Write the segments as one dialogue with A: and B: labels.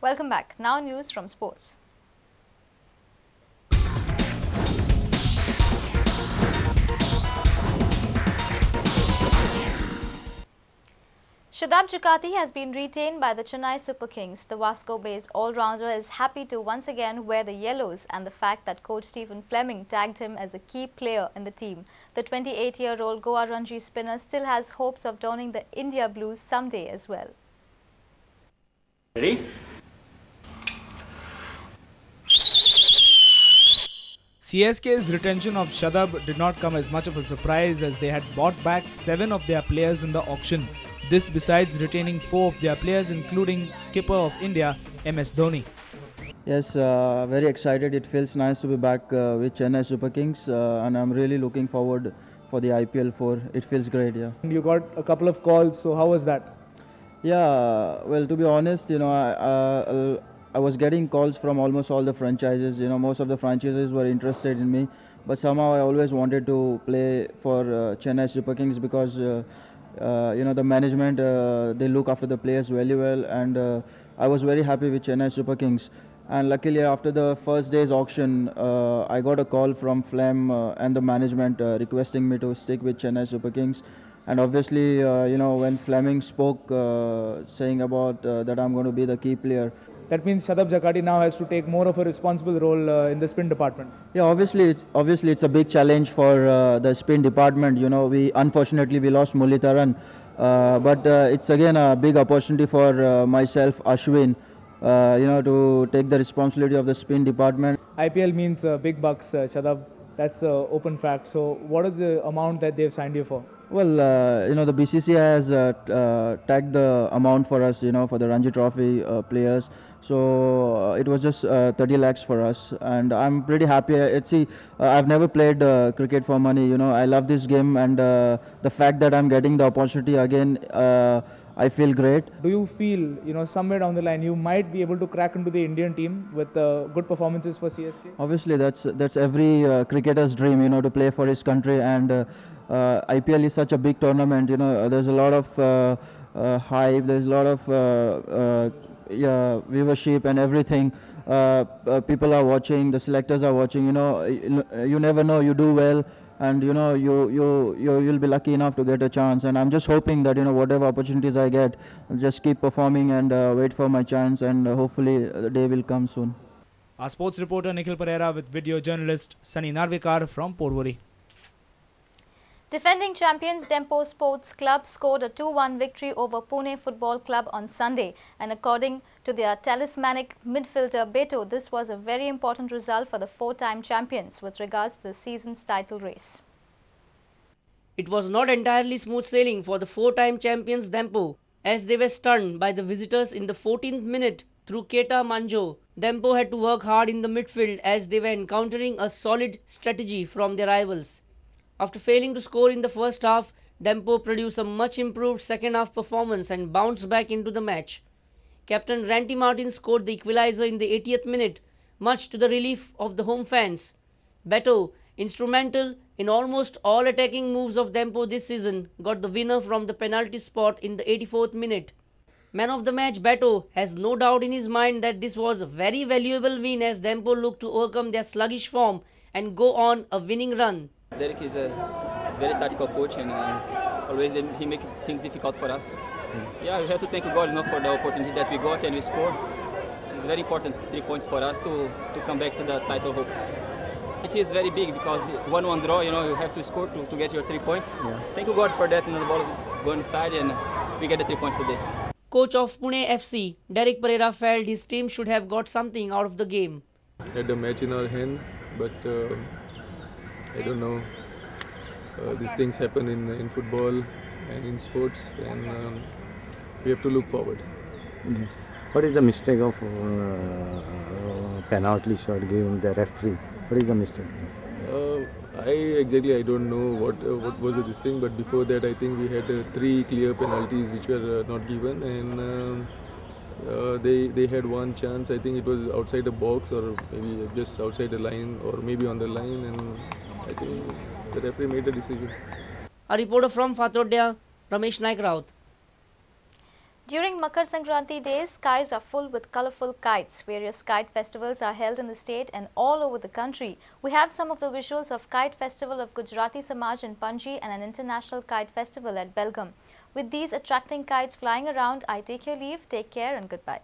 A: Welcome back. Now news from sports. Shadab Ducati has been retained by the Chennai Super Kings. The Vasco-based all-rounder is happy to once again wear the yellows, and the fact that coach Stephen Fleming tagged him as a key player in the team. The 28-year-old Goa Ranji spinner still has hopes of donning the India Blues someday as well.
B: Ready?
C: CSK's retention of Shadab did not come as much of a surprise, as they had bought back 7 of their players in the auction. This besides retaining 4 of their players, including skipper of India, MS Dhoni.
D: Yes, very excited. It feels nice to be back with Chennai Super Kings, and I'm really looking forward for the IPL 4. It feels great, yeah.
C: You got a couple of calls, so how was that?
D: Yeah, well, to be honest, I was getting calls from almost all the franchises. Most of the franchises were interested in me, but somehow I always wanted to play for Chennai Super Kings because the management, they look after the players very well, and I was very happy with Chennai Super Kings. And luckily, after the first day's auction, I got a call from Flem and the management requesting me to stick with Chennai Super Kings. And obviously, when Fleming spoke, saying about that I'm going to be the key player.
C: That means Shadab Ducati now has to take more of a responsible role in the spin department.
D: Yeah, obviously it's a big challenge for the spin department. We unfortunately lost Muralitharan, but it's again a big opportunity for myself, Ashwin, to take the responsibility of the spin department.
C: IPL means big bucks, Shadab. That's the open fact. So what is the amount that they've signed you for?
D: Well, the BCCI has tagged the amount for us, for the Ranji Trophy players. So it was just 30 lakhs for us, and I'm pretty happy. I've never played cricket for money. I love this game, and the fact that I'm getting the opportunity again, I feel great.
C: Do you feel, somewhere down the line, you might be able to crack into the Indian team with good performances for CSK?
D: Obviously, that's every cricketer's dream, to play for his country, and IPL is such a big tournament. There's a lot of hype. There's a lot of viewership and everything. People are watching. The selectors are watching. You never know. You do well, and you'll be lucky enough to get a chance. And I'm just hoping that whatever opportunities I get, I'll just keep performing and wait for my chance. And hopefully the day will come soon.
C: Our sports reporter Nikhil Pereira with video journalist Sunny Narvikar from Porvorim.
A: Defending champions Dempo Sports Club scored a 2-1 victory over Pune Football Club on Sunday, and according to their talismanic midfielder Beto, this was a very important result for the 4-time champions with regards to the season's title race.
E: It was not entirely smooth sailing for the 4-time champions Dempo, as they were stunned by the visitors in the 14th minute through Keta Manjo. Dempo had to work hard in the midfield as they were encountering a solid strategy from their rivals. After failing to score in the first half, Dempo produced a much improved second half performance and bounced back into the match. Captain Randy Martin scored the equalizer in the 80th minute, much to the relief of the home fans. Beto, instrumental in almost all attacking moves of Dempo this season, got the winner from the penalty spot in the 84th minute. Man of the match Beto has no doubt in his mind that this was a very valuable win as Dempo looked to overcome their sluggish form and go on a winning run.
F: Derek is a very tactical coach, and always he makes things difficult for us. Yeah, we have to thank God for the opportunity that we got and we scored. It's very important 3 points for us to come back to the title hope. It is very big because 1-1 draw, you have to score to get your 3 points. Yeah. Thank you God for that, and the ball is going inside and we get the 3 points today.
E: Coach of Pune FC, Derek Pereira, felt his team should have got something out of the game.
G: Had the match in our hand, but I don't know. These things happen in football and in sports, and we have to look forward.
H: Mm-hmm. What is the mistake of penalty shot given the referee? What is the mistake?
G: I don't know what was this thing, but before that I think we had 3 clear penalties which were not given, and they had one chance. I think it was outside the box or maybe just outside the line or maybe on the line, and I think the referee made the decision.
E: A reporter from Fatodya, Ramesh Naik Raut.
A: During Makar Sankranti days, skies are full with colourful kites. Various kite festivals are held in the state and all over the country. We have some of the visuals of Kite Festival of Gujarati Samaj in Panji and an international kite festival at Belgaum. With these attracting kites flying around, I take your leave. Take care and goodbye.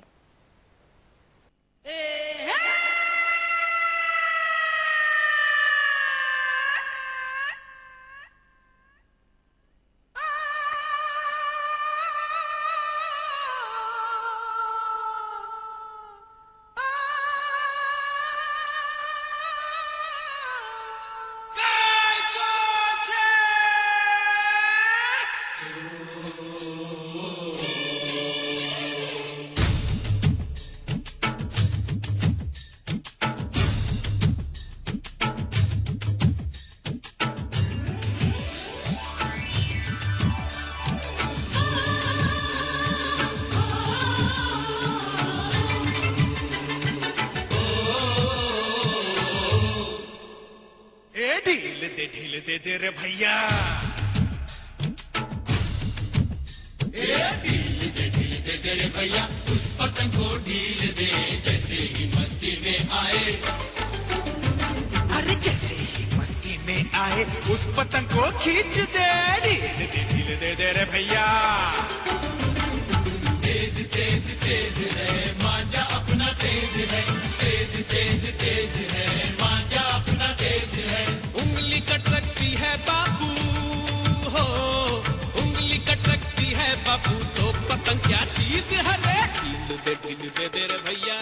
B: ढील दे रे भैया, ढील दे रे भैया, उस पतंग को ढील दे जैसे ही मस्ती में आए। अरे जैसे ही मस्ती में आए उस पतंग को खींच दे, ढील दे रे भैया। तेज तेज तेज है मांझा अपना तेज है, तेज तेज तेज है मांझा अपना तेज है। उंगली कट सकती है बाबू हो, उंगली कट सकती है बाबू, तो पतंग क्या चीज है रे, ढील दे रे भैया।